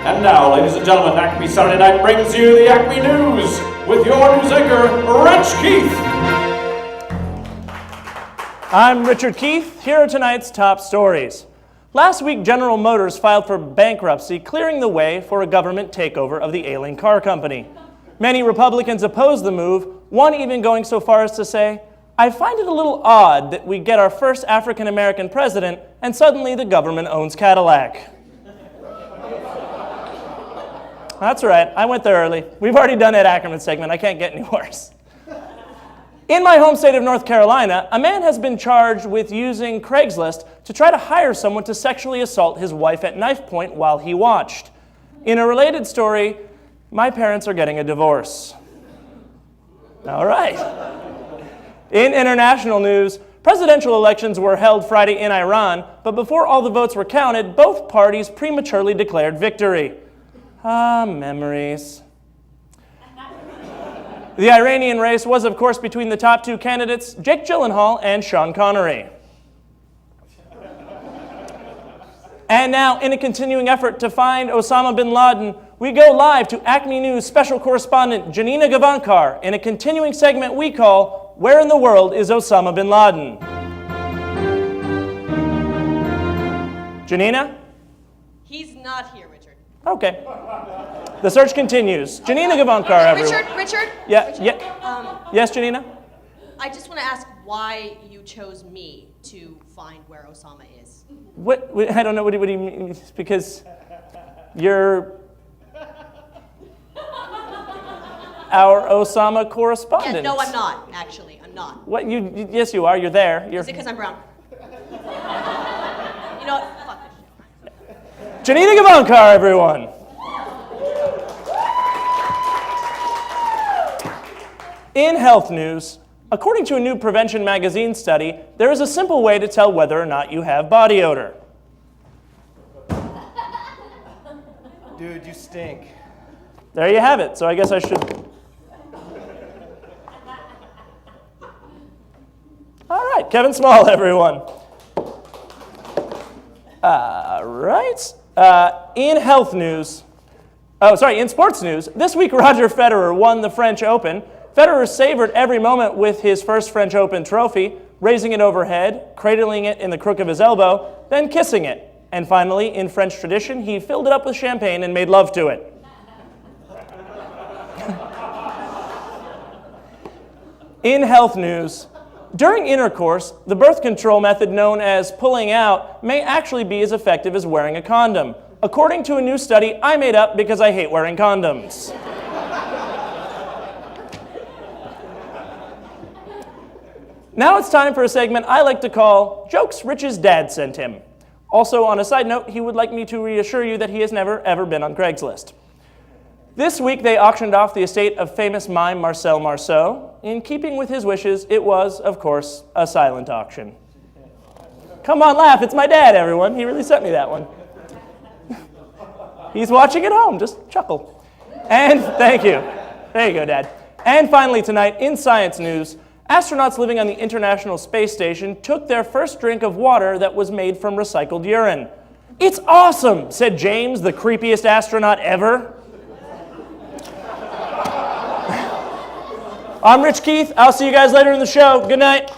And now, ladies and gentlemen, ACME Saturday Night brings you the ACME News with your news anchor, Rich Keith. I'm Richard Keith. Here are tonight's top stories. Last week, General Motors filed for bankruptcy, clearing the way for a government takeover of the ailing car company. Many Republicans opposed the move, one even going so far as to say, "I find it a little odd that we get our first African-American president and suddenly the government owns Cadillac." That's right, I went there early. We've already done Ed Ackerman's segment, I can't get any worse. In my home state of North Carolina, a man has been charged with using Craigslist to try to hire someone to sexually assault his wife at knife point while he watched. In a related story, my parents are getting a divorce. All right. In international news, presidential elections were held Friday in Iran, but before all the votes were counted, both parties prematurely declared victory. Ah, memories. The Iranian race was, of course, between the top two candidates, Jake Gyllenhaal and Sean Connery. And now, in a continuing effort to find Osama bin Laden, we go live to ACME News special correspondent Janina Gavankar in a continuing segment we call, Where in the World is Osama bin Laden? Janina? He's not here, Richard. Okay. The search continues. Janina Gavankar, everyone. Richard? Yeah, Richard? yeah. Yes, Janina? I just want to ask why you chose me to find where Osama is. What? I don't know what do you mean. It's because you're our Osama correspondent. Yeah, no, I'm not, actually. I'm not. What? Yes, you are. You're there. Is it because I'm brown? You know what? Fuck this shit. Janina Gavankar, everyone. In health news, according to a new Prevention magazine study, there is a simple way to tell whether or not you have body odor. Dude, you stink. There you have it. So I guess I should... All right, Kevin Small, everyone. All right. In health news, in sports news, this week Roger Federer won the French Open. Federer savored every moment with his first French Open trophy, raising it overhead, cradling it in the crook of his elbow, then kissing it. And finally, in French tradition, he filled it up with champagne and made love to it. In health news, during intercourse, the birth control method known as pulling out may actually be as effective as wearing a condom, according to a new study I made up because I hate wearing condoms. Now it's time for a segment I like to call Jokes Rich's Dad Sent Him. Also, on a side note, he would like me to reassure you that he has never, ever been on Craigslist. This week, they auctioned off the estate of famous mime Marcel Marceau. In keeping with his wishes, it was, of course, a silent auction. Come on, laugh. It's my dad, everyone. He really sent me that one. He's watching at home. Just chuckle. And thank you. There you go, Dad. And finally tonight, in science news, astronauts living on the International Space Station took their first drink of water that was made from recycled urine. "It's awesome," said James, the creepiest astronaut ever. I'm Rich Keith. I'll see you guys later in the show. Good night.